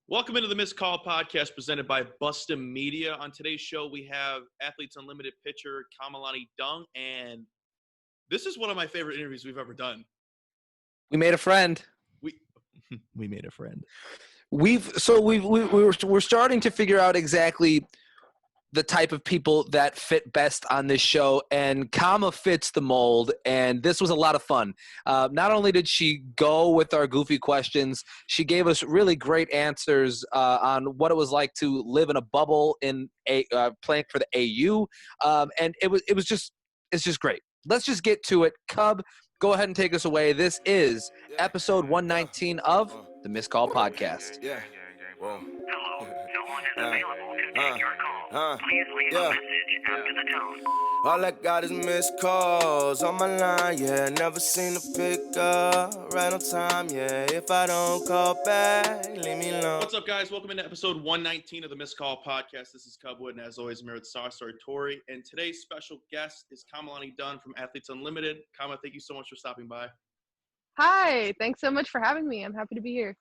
Welcome into the Missed Call podcast presented by Bustum Media. On today's show, we have Athletes Unlimited pitcher Kamalani Dung, and this is one of my favorite interviews we've ever done. We made a friend. We made a friend. We're starting to figure out exactly the type of people that fit best on this show, and Kama fits the mold, and this was a lot of fun. Not only did she go with our goofy questions, she gave us really great answers on what it was like to live in a bubble in playing for the AU, and it's just great. Let's just get to it. Cub, go ahead and take us away. This is episode 119 of the Missed Call podcast. Yeah. Whoa. Hello, no one is available to take your call. Please leave a message after the tone. All I got is missed calls on my line, yeah. Never seen a pick up right on time, yeah. If I don't call back, leave me alone. What's up, guys? Welcome into episode 119 of the Missed Call podcast. This is Cubwood, and as always, I'm here with Star Tori. And today's special guest is Kamalani Dung from Athletes Unlimited. Kama, thank you so much for stopping by. Hi, thanks so much for having me. I'm happy to be here.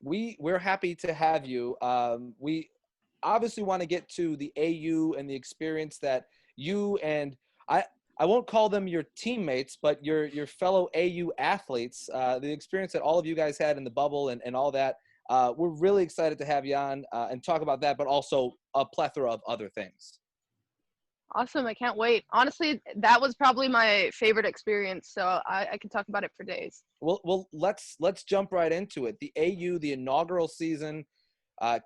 We're happy to have you. We obviously want to get to the AU and the experience that you and I won't call them your teammates, but your fellow AU athletes, the experience that all of you guys had in the bubble and all that. We're really excited to have you on and talk about that, but also a plethora of other things. Awesome. I can't wait. Honestly, that was probably my favorite experience, so I could talk about it for days. Well, let's jump right into it. The AU, the inaugural season,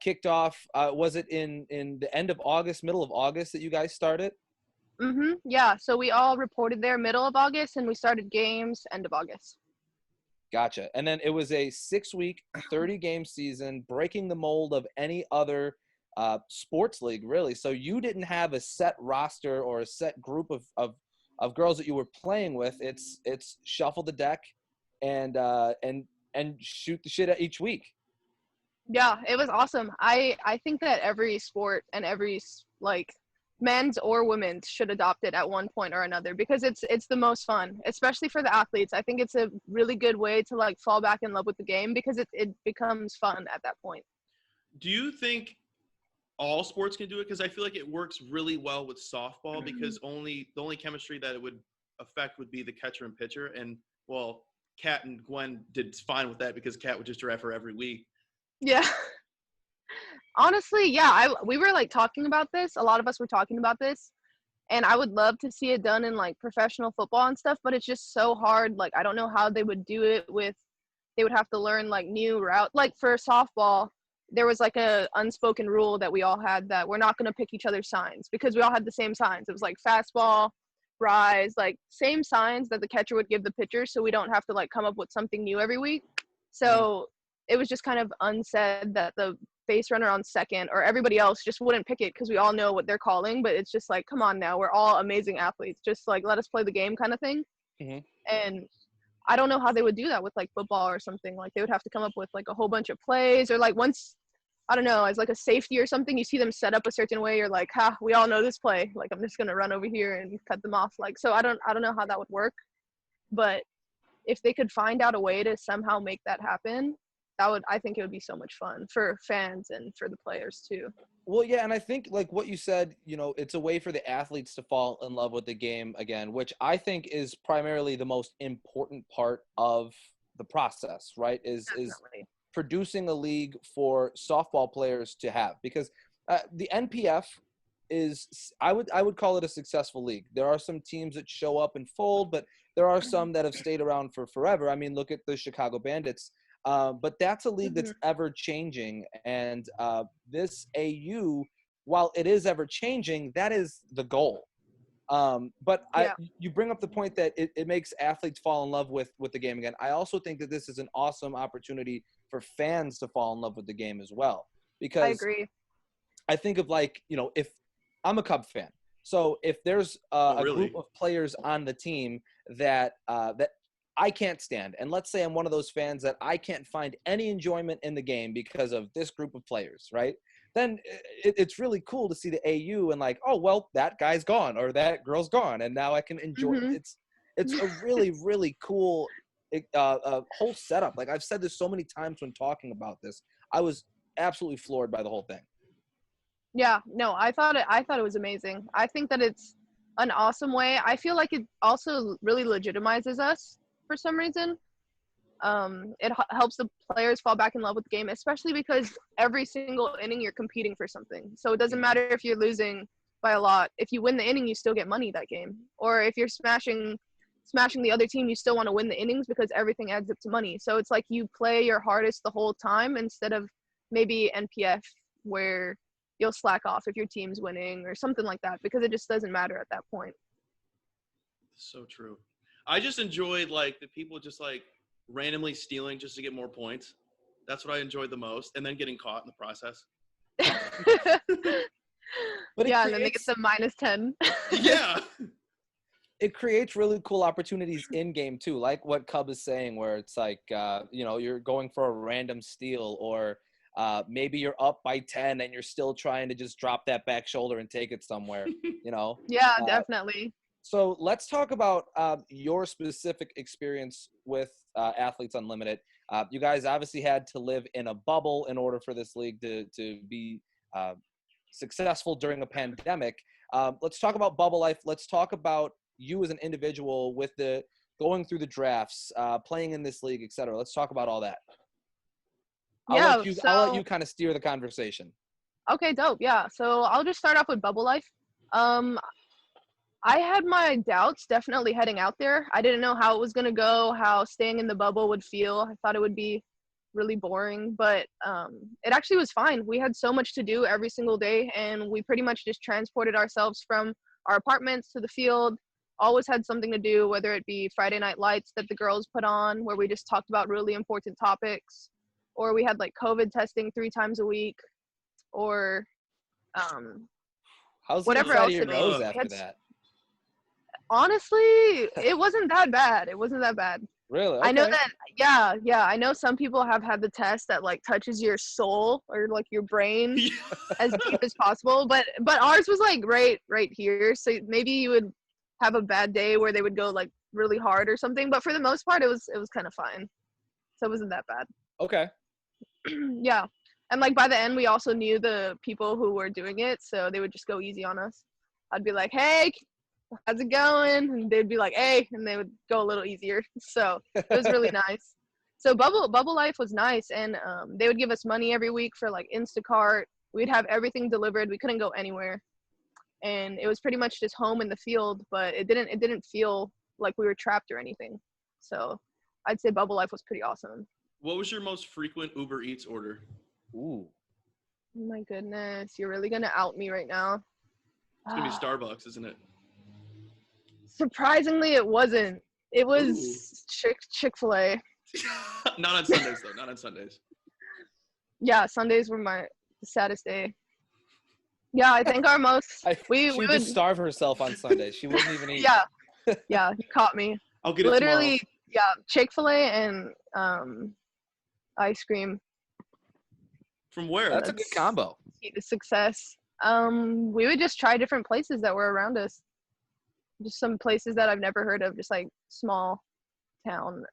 kicked off. Was it in the end of August, middle of August that you guys started? Mm-hmm. Yeah, so we all reported there middle of August, and we started games end of August. Gotcha. And then it was a 6-week, 30-game season, breaking the mold of any other sports league, really. So you didn't have a set roster or a set group of girls that you were playing with. It's shuffle the deck and shoot the shit at each week. Yeah, it was awesome. I think that every sport and every men's or women's should adopt it at one point or another, because it's the most fun, especially for the athletes. I think it's a really good way to fall back in love with the game, because it becomes fun at that point. Do you think all sports can do it? Because I feel like it works really well with softball, because the only chemistry that it would affect would be the catcher and pitcher. And, well, Kat and Gwen did fine with that because Kat would just draft her every week. Yeah. Honestly, yeah, we were talking about this. A lot of us were talking about this, and I would love to see it done in professional football and stuff, but it's just so hard. I don't know how they would do it they would have to learn new route. For softball, there was a unspoken rule that we all had, that we're not going to pick each other's signs, because we all had the same signs. It was fastball, rise, same signs that the catcher would give the pitcher, so we don't have to come up with something new every week. So it was just kind of unsaid that the base runner on second or everybody else just wouldn't pick it, because we all know what they're calling, but it's just come on now, we're all amazing athletes, just let us play the game kind of thing. Mm-hmm. And I don't know how they would do that with football or something. They would have to come up with a whole bunch of plays, or once, I don't know, as a safety or something, you see them set up a certain way, you're we all know this play, I'm just gonna run over here and cut them off. So I don't know how that would work, but if they could find out a way to somehow make that happen, I think it would be so much fun for fans and for the players too. Well, yeah, and I think what you said, it's a way for the athletes to fall in love with the game again, which I think is primarily the most important part of the process, right? Is producing a league for softball players to have, because the NPF is, I would call it a successful league. There are some teams that show up and fold, but there are some that have stayed around for forever. I mean, look at the Chicago Bandits. But that's a league that's ever changing, and this AU, while it is ever changing, that is the goal. You bring up the point that it makes athletes fall in love with the game again. I also think that this is an awesome opportunity for fans to fall in love with the game as well, because I agree. I think of if I'm a Cub fan, so if there's a group of players on the team that I can't stand, and let's say I'm one of those fans that I can't find any enjoyment in the game because of this group of players, right? Then it's really cool to see the AU and oh, well, that guy's gone or that girl's gone, and now I can enjoy it. It's a really, really cool whole setup. I've said this so many times when talking about this. I was absolutely floored by the whole thing. Yeah, no, I thought it was amazing. I think that it's an awesome way. I feel like it also really legitimizes us for some reason. It helps the players fall back in love with the game, especially because every single inning you're competing for something. So it doesn't matter if you're losing by a lot. If you win the inning, you still get money that game. Or if you're smashing the other team, you still want to win the innings because everything adds up to money. So it's like you play your hardest the whole time instead of maybe NPF where you'll slack off if your team's winning or something like that, because it just doesn't matter at that point. So true. I just enjoyed like the people just like randomly stealing just to get more points. That's what I enjoyed the most, and then getting caught in the process. But yeah, and then they get the -10. Yeah. It creates really cool opportunities in game too, like what Cub is saying, where it's like, you're going for a random steal, or maybe you're up by 10 and you're still trying to just drop that back shoulder and take it somewhere, Yeah, definitely. So let's talk about your specific experience with Athletes Unlimited. You guys obviously had to live in a bubble in order for this league to be successful during a pandemic. Let's talk about bubble life. Let's talk about you as an individual with the going through the drafts, playing in this league, etc. Let's talk about all that. I'll let you kind of steer the conversation. Okay, dope. Yeah. So I'll just start off with bubble life. I had my doubts definitely heading out there. I didn't know how it was going to go, how staying in the bubble would feel. I thought it would be really boring, but it actually was fine. We had so much to do every single day, and we pretty much just transported ourselves from our apartments to the field. Always had something to do, whether it be Friday Night Lights that the girls put on, where we just talked about really important topics, or we had like COVID testing 3 times a week, or whatever else it nose after that? Honestly, it wasn't that bad. It wasn't that bad. Really? Okay. I know that, yeah. I know some people have had the test that like touches your soul or like your brain as deep as possible, but ours was like right here. So maybe you would have a bad day where they would go like really hard or something, but for the most part, it was kind of fine. So it wasn't that bad. Okay. Yeah. And like by the end, we also knew the people who were doing it, so they would just go easy on us. I'd be like, hey, how's it going? And they'd be like, hey, and they would go a little easier. So it was really nice. So bubble life was nice, and they would give us money every week for like Instacart. We'd have everything delivered. We couldn't go anywhere, and it was pretty much just home in the field. But it didn't feel like we were trapped or anything. So I'd say bubble life was pretty awesome. What was your most frequent Uber Eats order? Ooh. Oh my goodness, you're really gonna out me right now. It's gonna be Starbucks, isn't it? Surprisingly, it wasn't. It was Chick-fil-A. Not on Sundays, though. Not on Sundays. Yeah, Sundays were my saddest day. Yeah, I think our most. She would just starve herself on Sundays. She wouldn't even eat. Yeah, you caught me. I'll get it literally. Tomorrow. Yeah, Chick-fil-A and ice cream. From where? That's a good combo. Key to success. We would just try different places that were around us. Just some places that I've never heard of, just like small town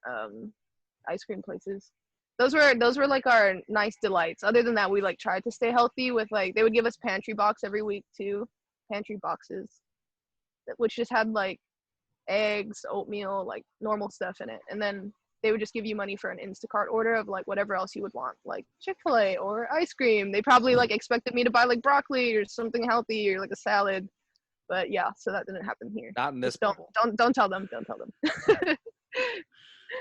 ice cream places. Those were like our nice delights. Other than that, we like tried to stay healthy with like, they would give us pantry box every week too. Pantry boxes, which just had like eggs, oatmeal, like normal stuff in it. And then they would just give you money for an Instacart order of like whatever else you would want, like Chick-fil-A or ice cream. They probably like expected me to buy like broccoli or something healthy or like a salad. But yeah, so that didn't happen here. Not in this. Don't tell them. Don't tell them.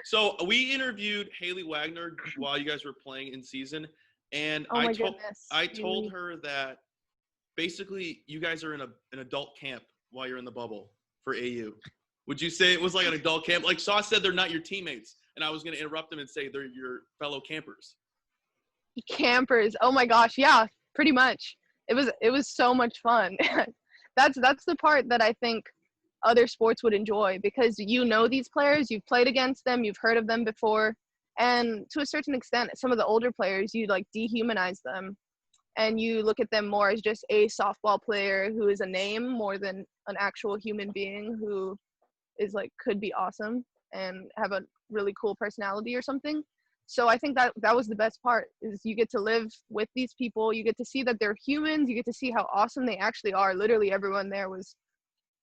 So we interviewed Haley Wagner while you guys were playing in season, and I told her that basically you guys are in an adult camp while you're in the bubble for AU. Would you say it was like an adult camp? Like Shaw said, they're not your teammates, and I was going to interrupt them and say they're your fellow campers. Campers. Oh my gosh, yeah, pretty much. It was so much fun. That's the part that I think other sports would enjoy, because you know these players, you've played against them, you've heard of them before, and to a certain extent, some of the older players, you like dehumanize them, and you look at them more as just a softball player who is a name more than an actual human being who is like could be awesome and have a really cool personality or something. So I think that was the best part, is you get to live with these people. You get to see that they're humans. You get to see how awesome they actually are. Literally everyone there was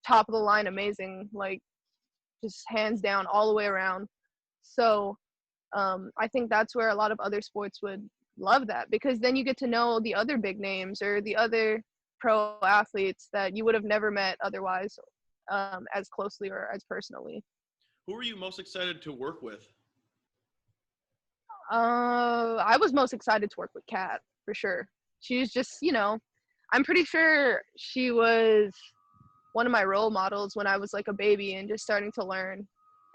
top of the line, amazing, like just hands down all the way around. So I think that's where a lot of other sports would love that, because then you get to know the other big names or the other pro athletes that you would have never met otherwise, as closely or as personally. Who are you most excited to work with? I was most excited to work with Kat, for sure. She's just, I'm pretty sure she was one of my role models when I was like a baby and just starting to learn.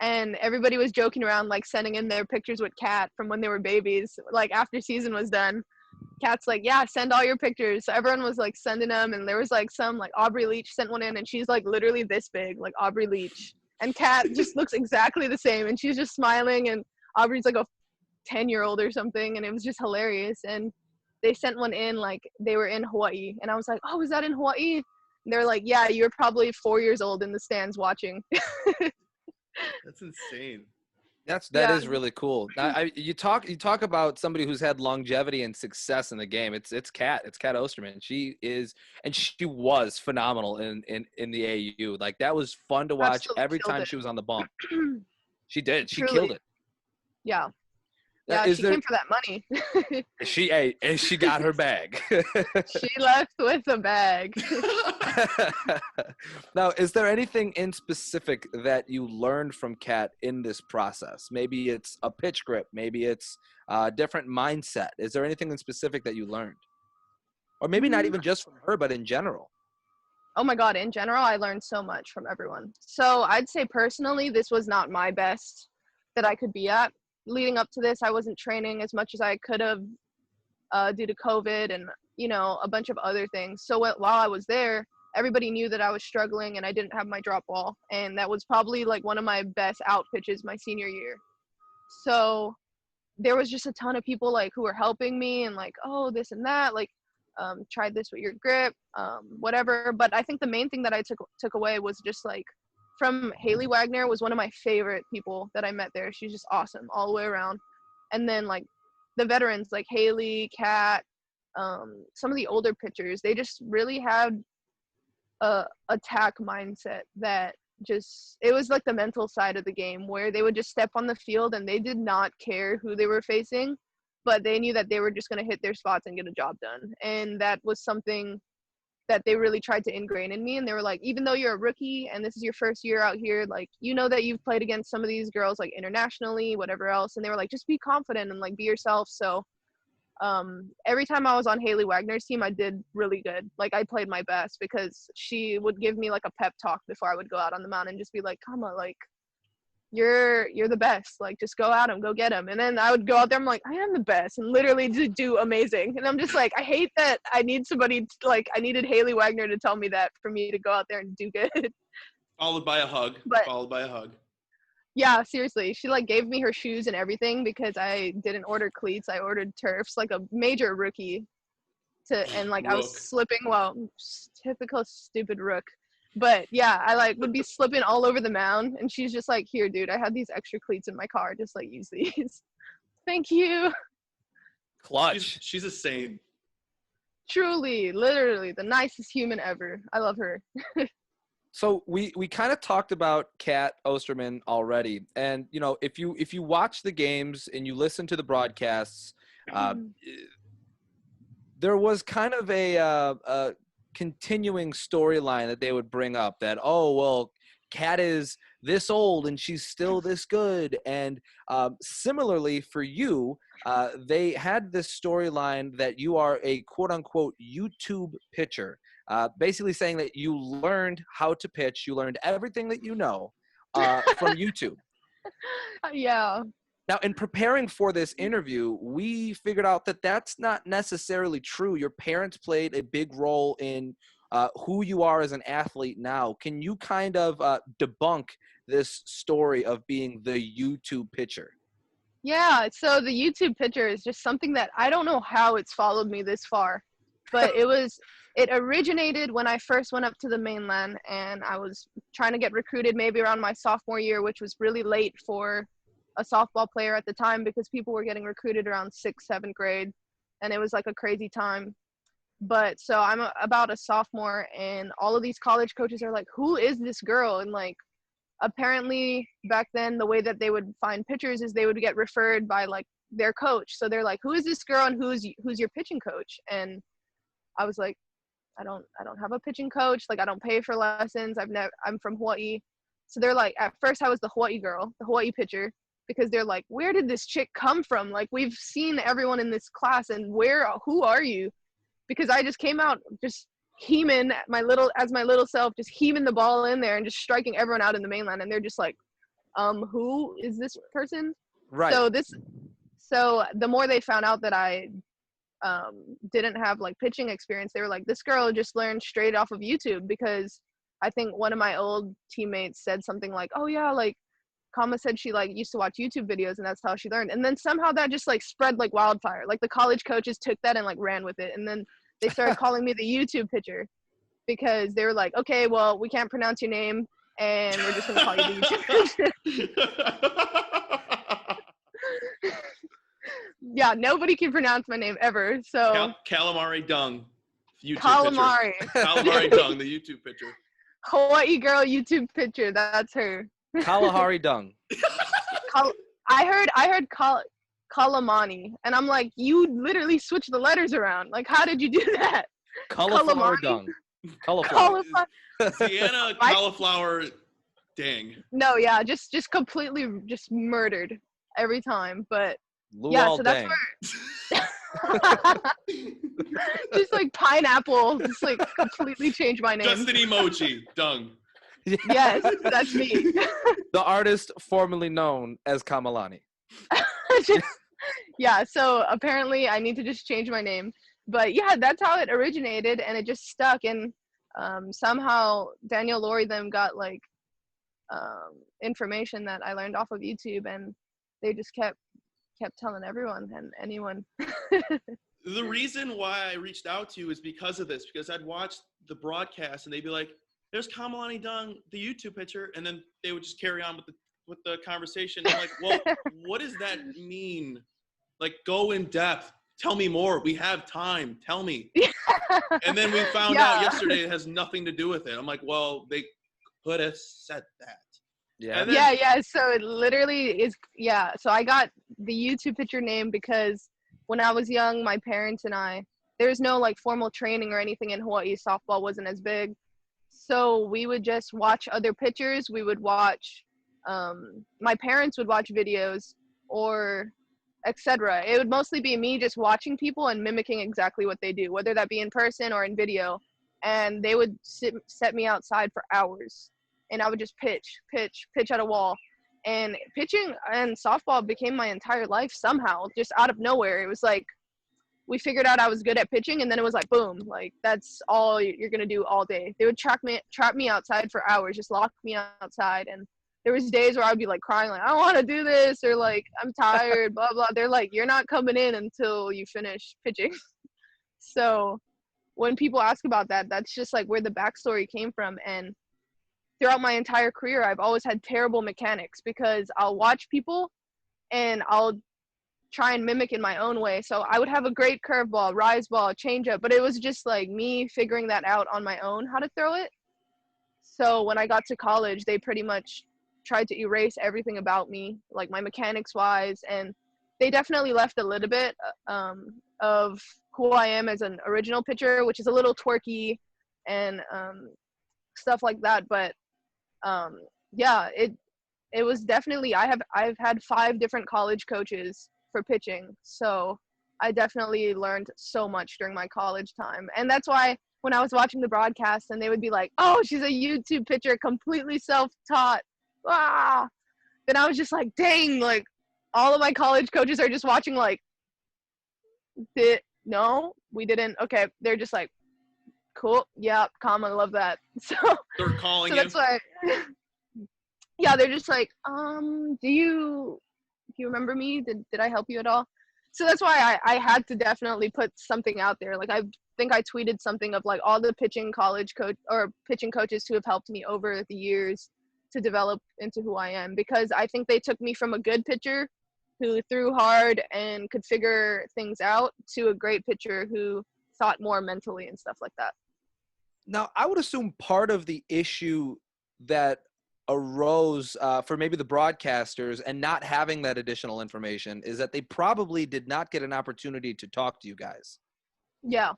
And everybody was joking around, like sending in their pictures with Kat from when they were babies. Like after season was done, Kat's like, yeah, send all your pictures. So everyone was like sending them, and there was like some, like Aubrey Leach sent one in, and she's like literally this big, like Aubrey Leach. And Kat just looks exactly the same, and she's just smiling, and Aubrey's like a 10-year-old or something, and it was just hilarious. And they sent one in, like they were in Hawaii, and I was like, oh, is that in Hawaii? And they're like, yeah, you're probably 4 years old in the stands watching. That's insane. That is really cool. Now, you talk about somebody who's had longevity and success in the game. It's Kat Osterman. She was phenomenal in the AU. Like that was fun to watch every time she was on the bump. She did. She killed it. Yeah. Yeah, she came for that money. She got her bag. She left with a bag. Now, is there anything in specific that you learned from Kat in this process? Maybe it's a pitch grip. Maybe it's a different mindset. Is there anything in specific that you learned? Or maybe not even just from her, but in general. Oh my God, in general, I learned so much from everyone. So I'd say personally, this was not my best that I could be at. Leading up to this, I wasn't training as much as I could have due to COVID and, a bunch of other things. So while I was there, everybody knew that I was struggling and I didn't have my drop ball. And that was probably like one of my best out pitches my senior year. So there was just a ton of people like who were helping me and like, oh, this and that, like try this with your grip, whatever. But I think the main thing that I took away was just like, from Haley Wagner was one of my favorite people that I met there. She's just awesome all the way around. And then like the veterans like Haley, Kat, some of the older pitchers, they just really had a attack mindset that just, it was like the mental side of the game where they would just step on the field and they did not care who they were facing, but they knew that they were just going to hit their spots and get a job done. And that was something that they really tried to ingrain in me. And they were like, even though you're a rookie and this is your first year out here, like, that you've played against some of these girls like internationally, whatever else. And they were like, just be confident and like be yourself. So every time I was on Haley Wagner's team, I did really good. Like I played my best because she would give me like a pep talk before I would go out on the mound and just be like, Kama, like you're the best, like just go at him, go get him. And then I would go out there, I'm like, I am the best, and literally do amazing. And I'm just like, I hate that I need somebody like I needed Haley Wagner to tell me that for me to go out there and do good. Followed by a hug. Yeah, seriously, she like gave me her shoes and everything because I didn't order cleats, I ordered turfs, like a major rookie and like rook. I was slipping, typical stupid rook. But yeah, I like would be slipping all over the mound, and she's just like, here, dude, I have these extra cleats in my car. Just like use these. Thank you. Clutch. She's a saint. Truly, literally, the nicest human ever. I love her. So we kind of talked about Kat Osterman already, and if you watch the games and you listen to the broadcasts, there was kind of a continuing storyline that they would bring up that, oh, well, Kat is this old and she's still this good. And similarly for you, they had this storyline that you are a quote unquote YouTube pitcher, basically saying that you learned how to pitch. You learned everything that you know from YouTube. Yeah. Now, in preparing for this interview, we figured out that that's not necessarily true. Your parents played a big role in who you are as an athlete now. Can you kind of debunk this story of being the YouTube pitcher? Yeah, so the YouTube pitcher is just something that I don't know how it's followed me this far, but it originated when I first went up to the mainland, and I was trying to get recruited maybe around my sophomore year, which was really late for a softball player at the time because people were getting recruited around 6th, 7th grade, and it was like a crazy time. But so I'm about a sophomore, and all of these college coaches are like, who is this girl? And like, apparently back then the way that they would find pitchers is they would get referred by like their coach. So they're like, who is this girl and who's your pitching coach? And I was like, I don't have a pitching coach. Like, I don't pay for lessons. I'm from Hawaii. So they're like, at first I was the Hawaii girl, the Hawaii pitcher, because they're like, where did this chick come from? Like, we've seen everyone in this class, and who are you? Because I just came out just heaving my little self, just heaving the ball in there and just striking everyone out in the mainland. And they're just like, who is this person? Right. So the more they found out that I didn't have like pitching experience, they were like, this girl just learned straight off of YouTube. Because I think one of my old teammates said something like, oh yeah, like Kama said she like used to watch YouTube videos and that's how she learned. And then somehow that just like spread like wildfire. Like the college coaches took that and like ran with it. And then they started calling me the YouTube pitcher because they were like, okay, well, we can't pronounce your name and we're just going to call you the YouTube pitcher. Yeah, nobody can pronounce my name ever. So Kamalani Dung, YouTube Calamari. pitcher. Kamalani Dung, the YouTube pitcher. Hawaii girl YouTube pitcher. That's her. Kalahari Dung. I heard Kalamani, and I'm like, you literally switched the letters around. Like, how did you do that? Cauliflower Dung. Cauliflower. Sienna cauliflower. Dang. No, yeah, just completely just murdered every time. But Luau yeah, so that's Dang. where just like pineapple, just like completely changed my name. Just an emoji. Dung. Yes, that's me. The artist formerly known as Kamalani. Yeah, so apparently I need to just change my name. But yeah, that's how it originated, and it just stuck. And somehow Daniel Laurie them got like information that I learned off of YouTube, and they just kept telling everyone and anyone. The reason why I reached out to you is because of this, because I'd watch the broadcast and they'd be like, there's Kamalani Dung, the YouTube pitcher, and then they would just carry on with the conversation. I'm like, well, what does that mean? Like, go in depth. Tell me more. We have time. Tell me. And then we found out yesterday it has nothing to do with it. I'm like, well, they could have said that. Yeah. Yeah. So it literally is. Yeah. So I got the YouTube pitcher name because when I was young, my parents and there was no like formal training or anything in Hawaii. Softball wasn't as big. So we would just watch other pitchers. We would watch, my parents would watch videos or etc. It would mostly be me just watching people and mimicking exactly what they do, whether that be in person or in video. And they would set me outside for hours. And I would just pitch at a wall. And pitching and softball became my entire life somehow, just out of nowhere. It was like, we figured out I was good at pitching, and then it was like, boom, like that's all you're going to do all day. They would trap me outside for hours, just lock me outside. And there was days where I would be like crying, like, I don't want to do this, or like, I'm tired, blah, blah. They're like, you're not coming in until you finish pitching. So when people ask about that, that's just like where the backstory came from. And throughout my entire career, I've always had terrible mechanics because I'll watch people and I'll try and mimic in my own way. So I would have a great curveball, rise ball, changeup, but it was just like me figuring that out on my own, how to throw it. So when I got to college, they pretty much tried to erase everything about me, like my mechanics wise, and they definitely left a little bit of who I am as an original pitcher, which is a little twerky and stuff like that. But yeah, it was definitely, I've had 5 different college coaches for pitching, so I definitely learned so much during my college time. And that's why when I was watching the broadcast and they would be like, oh, she's a YouTube pitcher, completely self-taught, then I was just like, dang, like all of my college coaches are just watching like, no, we didn't. Okay, they're just like, cool, yeah, I love that. So they're calling so that's why yeah, they're just like, do you remember me? Did I help you at all? So that's why I had to definitely put something out there. Like I think I tweeted something of like all the pitching coaches who have helped me over the years to develop into who I am, because I think they took me from a good pitcher who threw hard and could figure things out to a great pitcher who thought more mentally and stuff like that. Now, I would assume part of the issue that arose for maybe the broadcasters and not having that additional information is that they probably did not get an opportunity to talk to you guys. Yeah.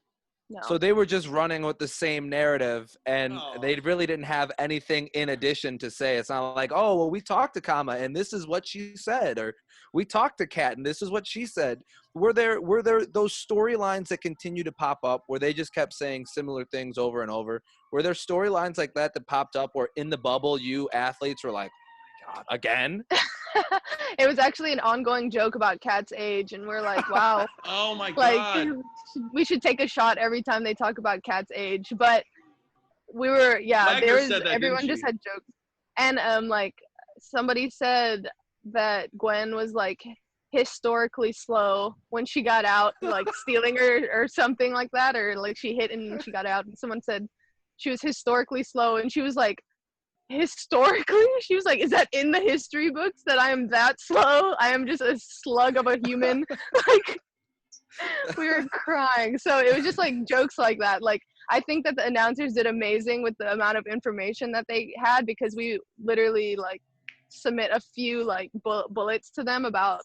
No. So they were just running with the same narrative, and Oh. they really didn't have anything in addition to say. It's not like, oh, well, we talked to Kama, and this is what she said, or we talked to Kat, and this is what she said. Were there those storylines that continue to pop up where they just kept saying similar things over and over? Were there storylines like that popped up where in the bubble you athletes were like, oh my God, again? It was actually an ongoing joke about Kat's age, and we're like, wow. Oh my Like, God. we should take a shot every time they talk about Kat's age. But we were, Wagner said that, everyone didn't just she? had jokes. And like somebody said that Gwen was like historically slow when she got out, like stealing her or something like that, or like she hit and she got out, and someone said she was historically slow, and she was like, historically? She was like, is that in the history books that I am that slow? I am just a slug of a human. Like, we were crying. So it was just like jokes like that. Like, I think that the announcers did amazing with the amount of information that they had, because we literally like submit a few like bullets to them about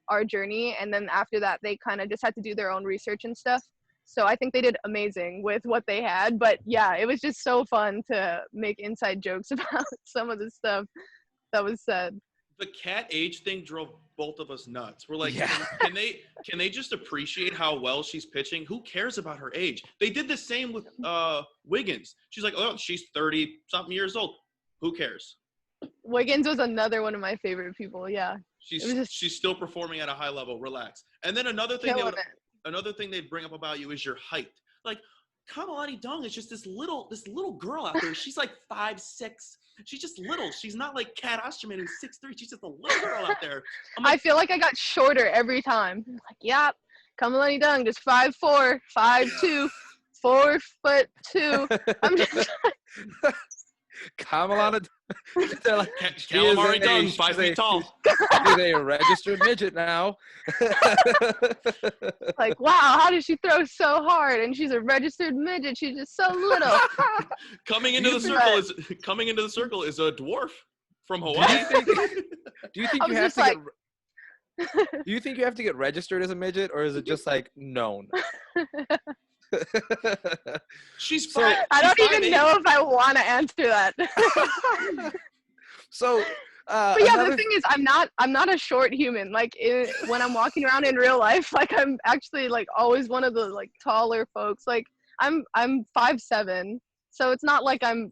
our journey, and then after that they kind of just had to do their own research and stuff. So I think they did amazing with what they had. But yeah, it was just so fun to make inside jokes about some of the stuff that was said. The Cat age thing drove both of us nuts. We're like, Yeah. can they just appreciate how well she's pitching? Who cares about her age? They did the same with Wiggins. She's like, oh, she's 30-something years old. Who cares? Wiggins was another one of my favorite people. Yeah, She's still performing at a high level. Relax. And then another thing they'd bring up about you is your height. Like, Kamalani Dung is just this little girl out there. She's like 5'6". She's just little. She's not like Kat Osterman who's 6'3". She's just a little girl out there. I feel like I got shorter every time. Like, yep, Kamalani Dung, just 5'4", 5'2", 4'2". I'm just Kamalani, they're like, Calamari Dung, 5 feet tall. She's a registered midget now. like, wow, how does she throw so hard? And she's a registered midget. She's just so little. Coming into the circle is a dwarf from Hawaii. Do you think you have to do you think you have to get registered as a midget, or is it just like known? She's So- fine. I don't even know if I want to answer that. So, But yeah, the thing is, I'm not a short human. Like, when I'm walking around in real life, like, I'm actually like always one of the like taller folks. Like, I'm 5'7", so it's not like I'm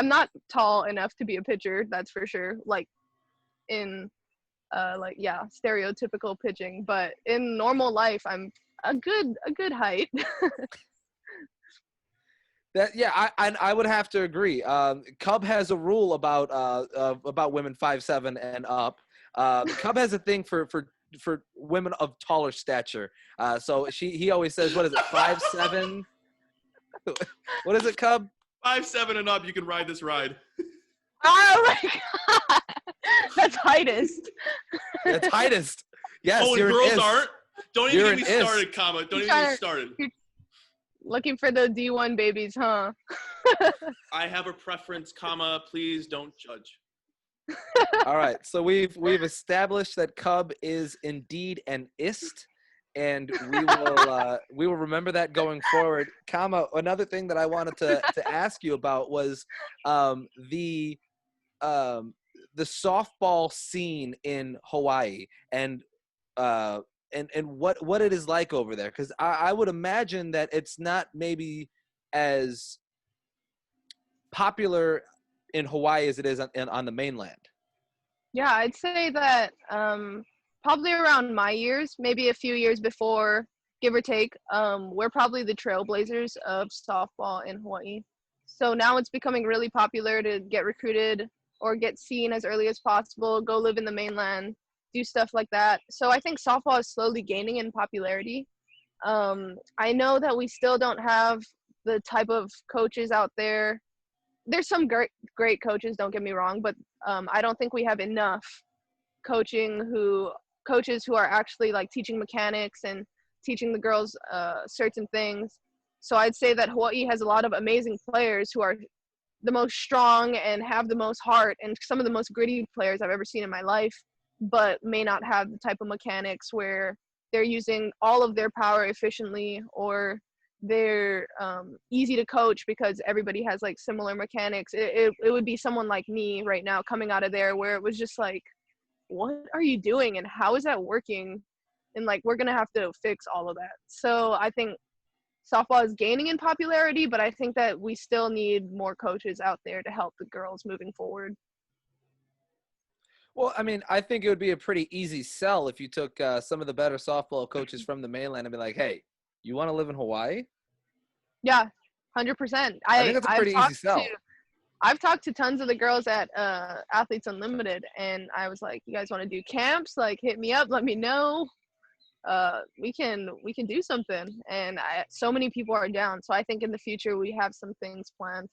not tall enough to be a pitcher. That's for sure. Like, in stereotypical pitching, but in normal life, I'm a good height. I would have to agree. Cub has a rule about women 5'7" and up. Cub has a thing for women of taller stature. So he always says, what is it, 5'7"? What is it, Cub? 5'7" and up, you can ride this ride. Oh my god, that's heightest. That's heightest. Yes, Oh, and you're an girls is. aren't? Don't You're even get me an is. started, comma. Don't even get me started. Looking for the D1 babies, huh? I have a preference, comma. Please don't judge. All right, so we've established that Cub is indeed an ist, and we will remember that going forward. Comma, another thing that I wanted to ask you about was the softball scene in Hawaii and what it is like over there, because I would imagine that it's not maybe as popular in Hawaii as it is on the mainland. Yeah, I'd say that probably around my years, maybe a few years before, give or take, we're probably the trailblazers of softball in Hawaii. So now it's becoming really popular to get recruited or get seen as early as possible, go live in the mainland, do stuff like that. So I think softball is slowly gaining in popularity. I know that we still don't have the type of coaches out there there's some great coaches, don't get me wrong, but I don't think we have enough coaches who are actually like teaching mechanics and teaching the girls certain things. So I'd say that Hawaii has a lot of amazing players who are the most strong and have the most heart and some of the most gritty players I've ever seen in my life, but may not have the type of mechanics where they're using all of their power efficiently, or they're easy to coach because everybody has like similar mechanics. It would be someone like me right now coming out of there where it was just like, what are you doing and how is that working? And like, we're going to have to fix all of that. So I think softball is gaining in popularity, but I think that we still need more coaches out there to help the girls moving forward. Well, I mean, I think it would be a pretty easy sell if you took some of the better softball coaches from the mainland and be like, hey, you want to live in Hawaii? Yeah, 100%. I think it's a pretty easy sell. I've talked to tons of the girls at Athletes Unlimited, and I was like, you guys want to do camps? Like, hit me up, let me know. We can do something. And so many people are down. So I think in the future we have some things planned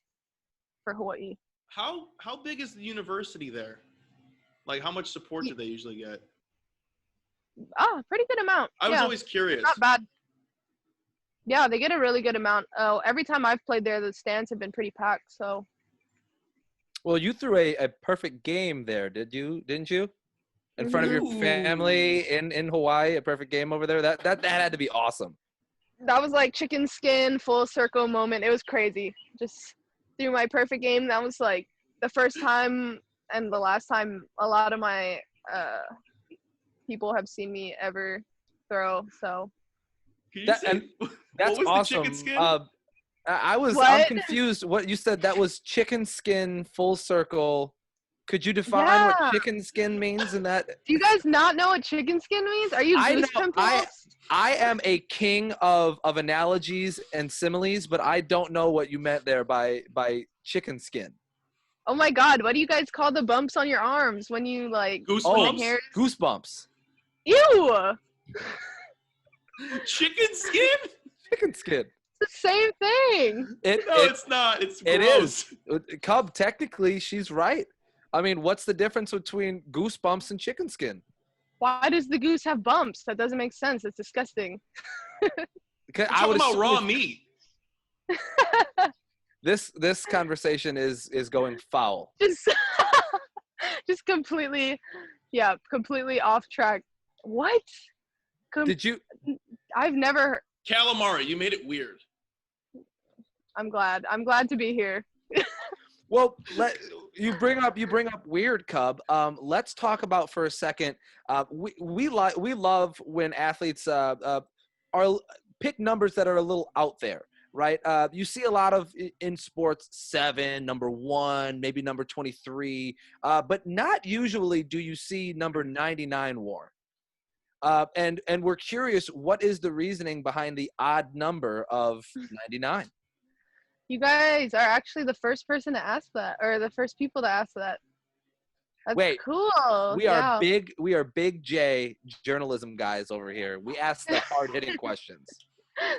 for Hawaii. How big is the university there? Like, how much support do they usually get? Pretty good amount. I was always curious. Not bad. Yeah, they get a really good amount. Every time I've played there, the stands have been pretty packed. So. Well, you threw a perfect game there, didn't you? In front of your family in Hawaii, a perfect game over there. That had to be awesome. That was like chicken skin full circle moment. It was crazy. Just threw my perfect game. That was like the first time and the last time a lot of my people have seen me ever throw. So that's what was awesome. The chicken skin? I'm confused. What you said, that was chicken skin full circle. Could you define what chicken skin means in that? Do you guys not know what chicken skin means? Are you I am a king of analogies and similes, but I don't know what you meant there by chicken skin. Oh my God, what do you guys call the bumps on your arms when you like goosebumps? Goosebumps. Ew. Chicken skin? Chicken skin. It's the same thing. It's not. It's gross. It is. Cub, technically, she's right. I mean, what's the difference between goosebumps and chicken skin? Why does the goose have bumps? That doesn't make sense. It's disgusting. I would about raw meat. This conversation is going foul. Just completely off track. What? Did you? I've never. Calamari, you made it weird. I'm glad to be here. Well, you bring up weird, Cub. Let's talk about for a second. We love when athletes are pick numbers that are a little out there, right? You see a lot of in sports 7, number 1, maybe number 23, but not usually do you see number 99 worn. And we're curious, what is the reasoning behind the odd number of 99? You guys are actually the first person to ask that, or the first people to ask that. That's cool. We are big J journalism guys over here. We ask the hard-hitting questions.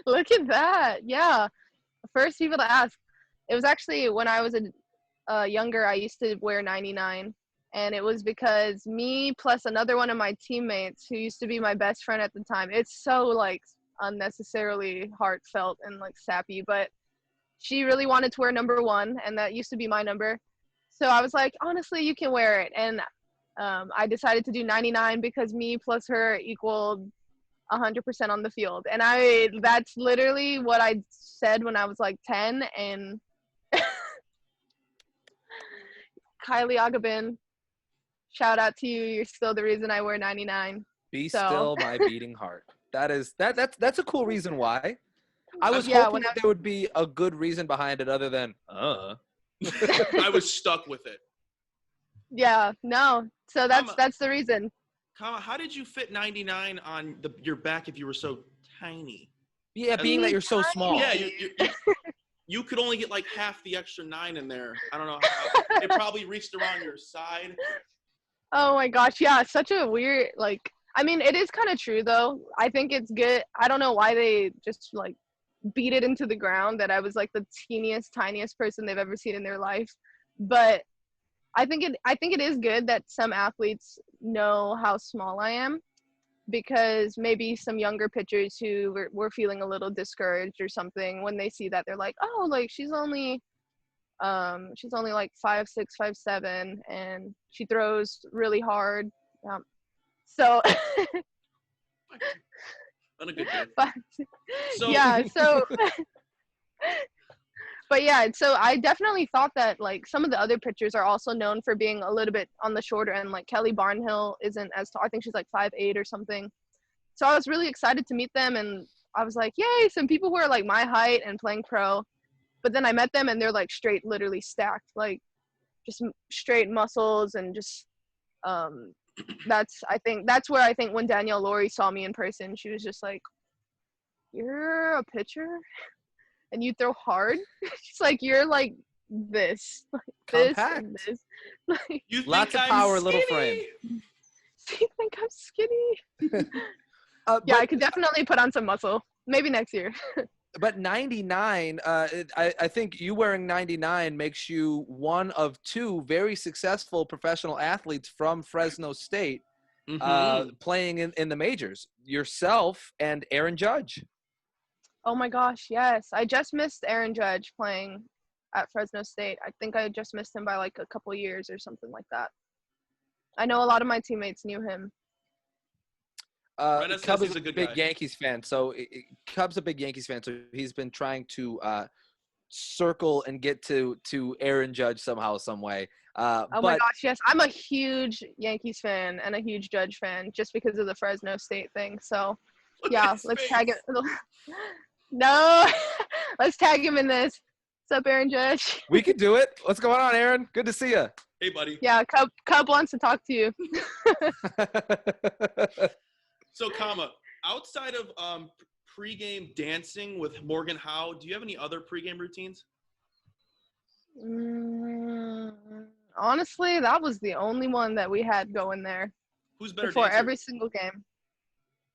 Look at that. Yeah. The first people to ask. It was actually when I was younger, I used to wear 99. And it was because me plus another one of my teammates who used to be my best friend at the time. It's so like unnecessarily heartfelt and like sappy, but she really wanted to wear number 1, and that used to be my number. So I was like, honestly, you can wear it. And I decided to do 99 because me plus her equaled 100% on the field. And that's literally what I said when I was like 10. And Kylie Agabin, shout out to you. You're still the reason I wear 99. Be still my beating heart. That's a cool reason why. I was hoping that there would be a good reason behind it other than, I was stuck with it. Yeah, no. So that's the reason. Kama, how did you fit 99 on your back if you were so tiny? Yeah, being that you're so small. Yeah, you could only get like half the extra 9 in there. I don't know how. It probably reached around your side. Oh my gosh, yeah, such a weird, like, I mean, it is kind of true though. I think it's good. I don't know why they just like beat it into the ground, that I was like the tiniest person they've ever seen in their life. But I think it is good that some athletes know how small I am, because maybe some younger pitchers who were feeling a little discouraged or something, when they see that, they're like, oh, like she's only like 5'6", 5'7", and she throws really hard. So On a good day. So yeah, so but yeah, so I definitely thought that like some of the other pitchers are also known for being a little bit on the shorter end. Like Kelly Barnhill isn't as tall. I think she's like 5'8" or something. So I was really excited to meet them, and I was like, yay, some people who are like my height and playing pro. But then I met them and they're like literally stacked, like just straight muscles, and just that's where I think when Danielle Laurie saw me in person, she was just like, you're a pitcher and you throw hard? She's like, you're like this, like this and this. Like, you think lots of I'm power, skinny? little frame. do you think I'm skinny? Yeah, But, I could definitely put on some muscle. Maybe next year. but 99, I think you wearing 99 makes you one of two very successful professional athletes from Fresno State playing in the majors. Yourself and Aaron Judge. Oh my gosh, yes. I just missed Aaron Judge playing at Fresno State. I think I just missed him by like a couple years or something like that. I know a lot of my teammates knew him. Brenna says he's a good big guy. Yankees fan, so Cub's a big Yankees fan, so he's been trying to circle and get to Aaron Judge somehow, some way. Oh my gosh, yes. I'm a huge Yankees fan and a huge Judge fan just because of the Fresno State thing. So, yeah, let's tag it. No, let's tag him in this. What's up, Aaron Judge? We can do it. What's going on, Aaron? Good to see you. Hey, buddy. Yeah, Cub wants to talk to you. So, Kama, outside of pregame dancing with Morgan Howe, do you have any other pregame routines? Honestly, that was the only one that we had going there. Who's better before dancer? every single game.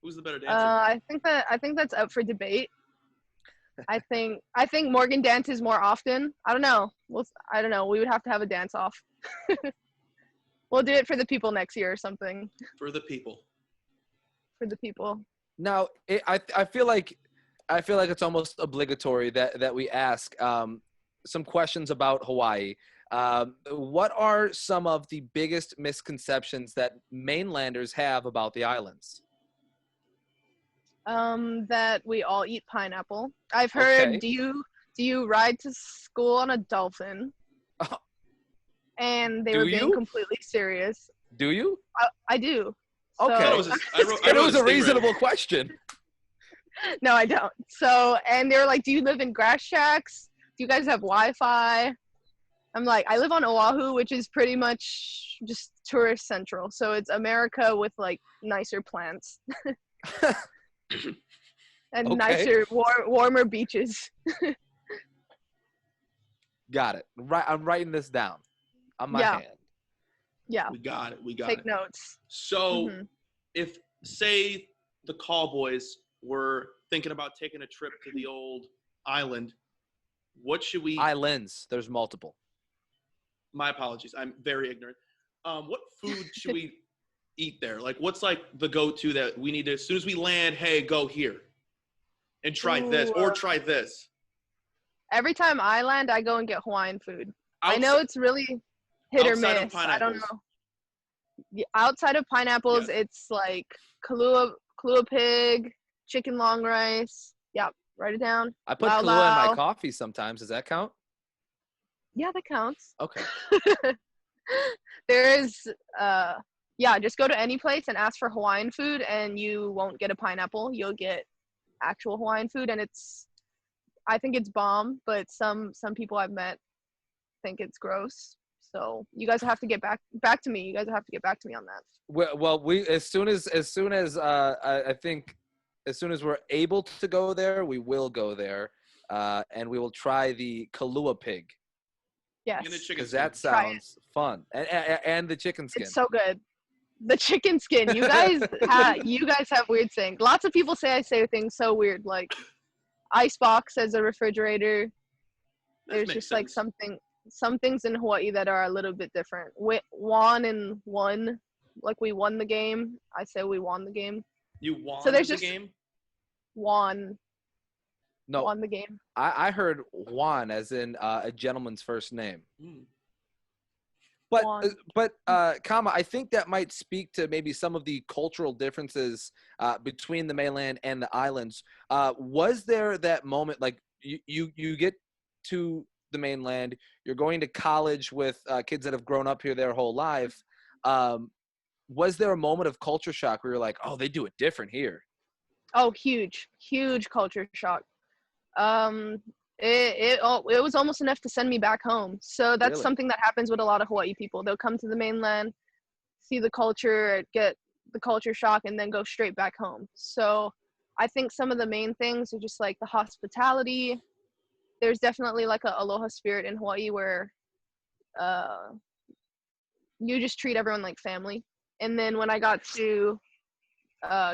Who's the better dancer? I think that's up for debate. I think Morgan dances more often. I don't know. I don't know. We would have to have a dance off. We'll do it for the people next year or something. For the people. For the people. Now, I feel like it's almost obligatory that we ask some questions about Hawaii. What are some of the biggest misconceptions that mainlanders have about the islands? That we all eat pineapple. I've heard. Okay. Do you ride to school on a dolphin? And they were being completely serious. Do you? I do. Okay. So, it was a reasonable question. No, I don't. So, and they were like, do you live in grass shacks? Do you guys have Wi-Fi? I'm like, I live on Oahu, which is pretty much just tourist central. So it's America with like nicer plants. And nicer, warmer beaches. Got it. Right, I'm writing this down on my hand. Yeah. We got it. Take notes. So, if, say, the Cowboys were thinking about taking a trip to the old island, what should we – Islands. There's multiple. My apologies. I'm very ignorant. What food should we eat there? Like, what's, like, the go-to that we need to – as soon as we land, hey, go here and try this or try this? Every time I land, I go and get Hawaiian food. I know it's really hit or miss. I don't know. Outside of pineapples, it's like Kahlua pig, chicken long rice. Yep, write it down. I put Kahlua in my coffee sometimes. Does that count? Yeah, that counts. Okay. There's just go to any place and ask for Hawaiian food, and you won't get a pineapple. You'll get actual Hawaiian food, and I think it's bomb, but some people I've met think it's gross. So you guys have to get back to me. You guys have to get back to me on that. Well, we as soon as I think as soon as we're able to go there, we will go there, and we will try the Kahlua pig. Yes, because that sounds fun, and the chicken skin. It's so good. The chicken skin. You guys have weird sayings. Lots of people say I say things so weird. Like ice box as a refrigerator. That There's makes just like sense. some things in Hawaii that are a little bit different. Won and won, like we won the game. I say we won the game. You won So there's the just game? won No, the game. I heard Juan as in a gentleman's first name. Hmm. But Juan. Kama, I think that might speak to maybe some of the cultural differences between the mainland and the islands. Was there that moment, like you get to the mainland, you're going to college with kids that have grown up here their whole life. Was there a moment of culture shock where you're like, oh, they do it different here? Oh, huge culture shock. It was almost enough to send me back home. So that's Really? something that happens with a lot of Hawaii people. They'll come to the mainland, see the culture, get the culture shock, and then go straight back home. So I think some of the main things are just like the hospitality. There's definitely like a aloha spirit in Hawaii where you just treat everyone like family. And then when I got to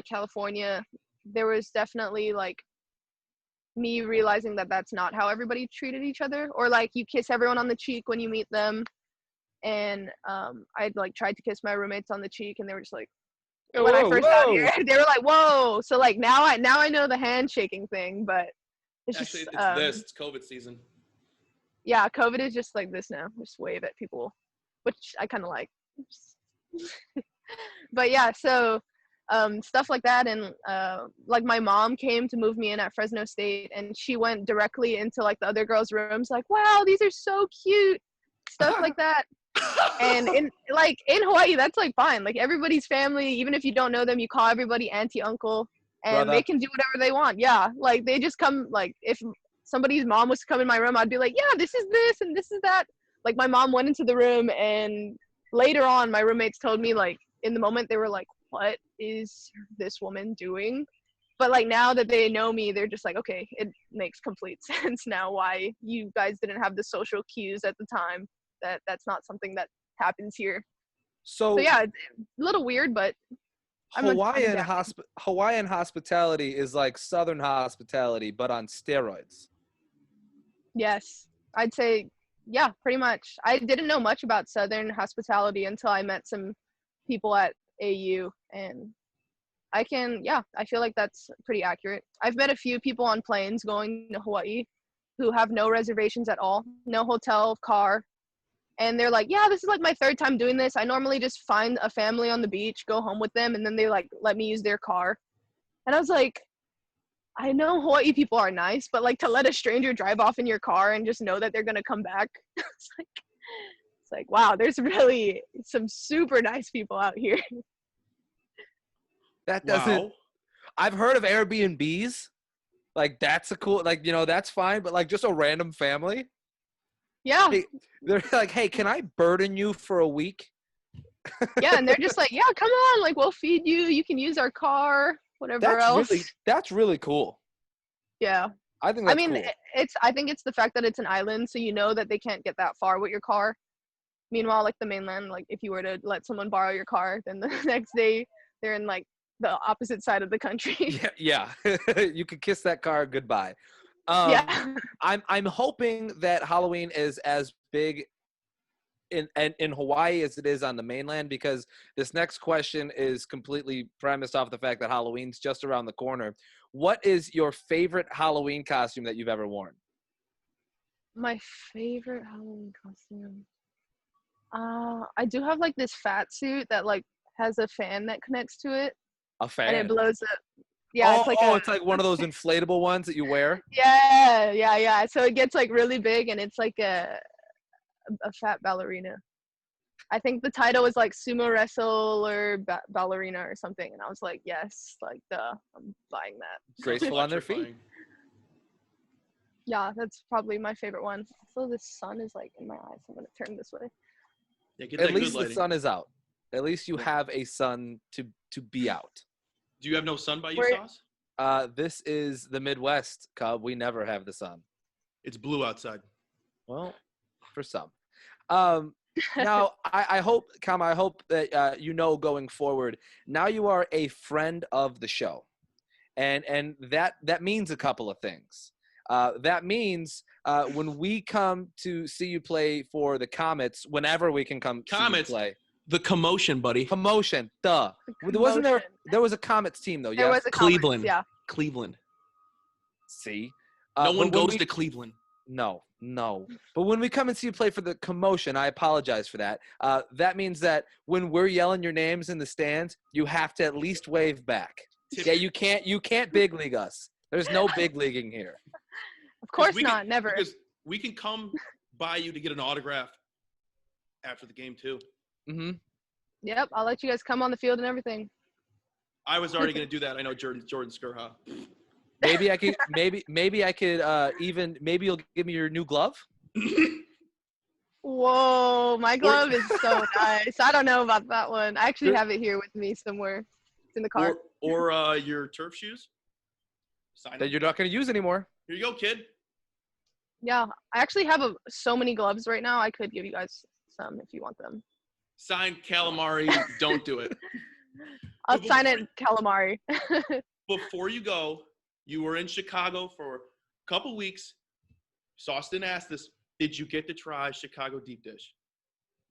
California, there was definitely like me realizing that that's not how everybody treated each other, or like you kiss everyone on the cheek when you meet them. And I'd like tried to kiss my roommates on the cheek, and they were just like, when I first got here, they were like, whoa. So like now I know the handshaking thing, but it's Actually, just it's COVID season. yeah, COVID is just like this now. Just wave at people, which I kind of like. But yeah, so stuff like that. And like my mom came to move me in at Fresno State, and she went directly into like the other girls' rooms, like, wow, these are so cute, stuff like that. And in Hawaii, that's like fine. Like everybody's family, even if you don't know them, you call everybody auntie, uncle, and Brother. they can do whatever they want. Yeah, like they just come. Like if somebody's mom was to come in my room, I'd be like, yeah, this is this and this is that. Like my mom went into the room, and later on, my roommates told me, like in the moment they were like, what is this woman doing? But like now that they know me, they're just like, okay, it makes complete sense now why you guys didn't have the social cues at the time. That's not something that happens here. So yeah, it's a little weird, but I'm Hawaiian hospitality is like Southern hospitality, but on steroids. Yes, I'd say, yeah, pretty much. I didn't know much about Southern hospitality until I met some people at AU, and I feel like that's pretty accurate. I've met a few people on planes going to Hawaii who have no reservations at all, no hotel, car. And they're like, yeah, this is like my third time doing this. I normally just find a family on the beach, go home with them, and then they like let me use their car. And I was like, I know Hawaii people are nice, but like to let a stranger drive off in your car and just know that they're gonna come back, it's like, wow, there's really some super nice people out here. That doesn't. Wow. I've heard of Airbnbs. Like that's a cool, like, that's fine, but like just a random family. Yeah. They're like, hey, can I burden you for a week? Yeah, and they're just like, yeah, come on, like we'll feed you. You can use our car, whatever else. That's really cool. Yeah. I think that's cool. I think it's the fact that it's an island, so you know that they can't get that far with your car. Meanwhile, like the mainland, like if you were to let someone borrow your car, then the next day they're in like the opposite side of the country. Yeah. You could kiss that car goodbye. Yeah. I'm hoping that Halloween is as big in Hawaii as it is on the mainland, because this next question is completely premised off the fact that Halloween's just around the corner. What is your favorite Halloween costume that you've ever worn? My favorite Halloween costume. I do have like this fat suit that like has a fan that connects to it. A fan? And it blows up. Yeah, it's like one of those inflatable ones that you wear? Yeah. So it gets like really big, and it's like a fat ballerina. I think the title was like sumo wrestle or ballerina or something, and I was like, yes, like I'm buying that. Graceful on their feet. Yeah, that's probably my favorite one. So the sun is like in my eyes. I'm gonna turn this way. Yeah, at least the sun is out. At least you have a sun to be out. Do you have no sun by you, Sauce? This is the Midwest, Cub. We never have the sun. It's blue outside. Well, for some. Now, I hope, Kama, I hope that going forward, now you are a friend of the show. and that means a couple of things. That means when we come to see you play for the Comets, whenever we can come see you play. The commotion, buddy. Commotion, duh. Wasn't there was a Comets team though? There Yes. was a Cleveland. Comets, yeah. Cleveland. See, No one but when goes to Cleveland. No. But when we come and see you play for the Commotion, I apologize for that. That means that when we're yelling your names in the stands, you have to at least wave back. Yeah, you can't big league us. There's no big leaguing here. Of course not, never. Because we can come by you to get an autograph after the game too. Mm-hmm. Yep, I'll let you guys come on the field and everything. I was already going to do that. I know Jordan Skirha. Maybe I could. Maybe I could. Even maybe you'll give me your new glove. Whoa, my glove is so nice. I don't know about that one. I actually have it here with me somewhere. It's in the car. Or your turf shoes. Sign That you're not going to use anymore. Here you go, kid. Yeah, I actually have so many gloves right now. I could give you guys some if you want them. Signed Calamari. Don't do it. I'll sign it, Calamari. Before you go, you were in Chicago for a couple weeks. Sauceton asked this, did you get to try Chicago deep dish?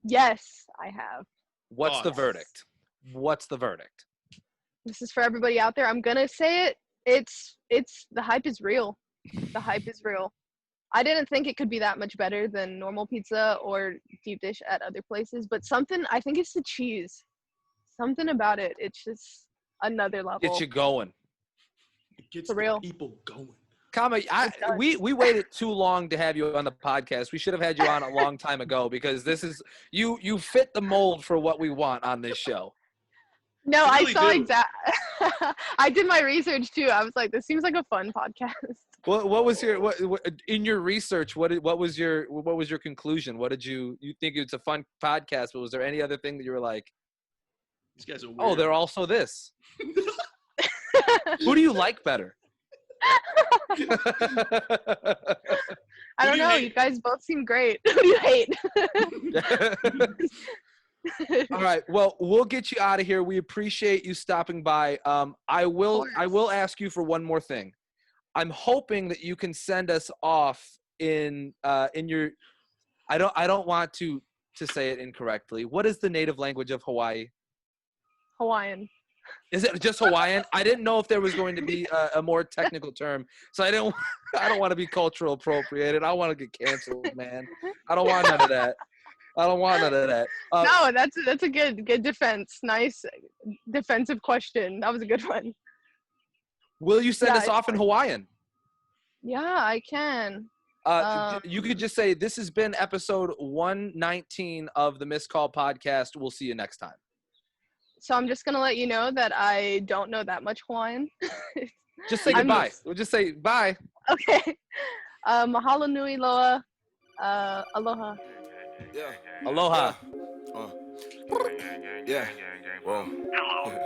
Yes, I have. What's the verdict? What's the verdict? This is for everybody out there. I'm going to say it. It's the hype is real. The hype is real. I didn't think it could be that much better than normal pizza or deep dish at other places, but I think it's the cheese. Something about it. It's just another level. Get you going. It gets For real. people going. Kama, we waited too long to have you on the podcast. We should have had you on a long time ago because this is you fit the mold for what we want on this show. No, I really I do. saw I did my research too. I was like, this seems like a fun podcast. What was your what in your research? What was your conclusion? What did you think it's a fun podcast? But was there any other thing that you were like, These guys are weird. oh, they're also this? Who do you like better? I don't know. You guys both seem great. Who do you hate? All right. Well, we'll get you out of here. We appreciate you stopping by. I will ask you for one more thing. I'm hoping that you can send us off in your. I don't want to say it incorrectly. What is the native language of Hawaii? Hawaiian. Is it just Hawaiian? I didn't know if there was going to be a more technical term, so I don't want to be cultural appropriated. I want to get canceled, man. I don't want none of that. No, that's a good defense. Nice defensive question. That was a good one. Will you send us off in Hawaiian? Yeah, I can. You could just say, this has been episode 119 of the Missed Call podcast. We'll see you next time. So I'm just going to let you know that I don't know that much Hawaiian. Just say goodbye. We'll just say bye. Okay. Mahalo nui loa. Aloha. Yeah. Aloha. Yeah. Whoa. Hello,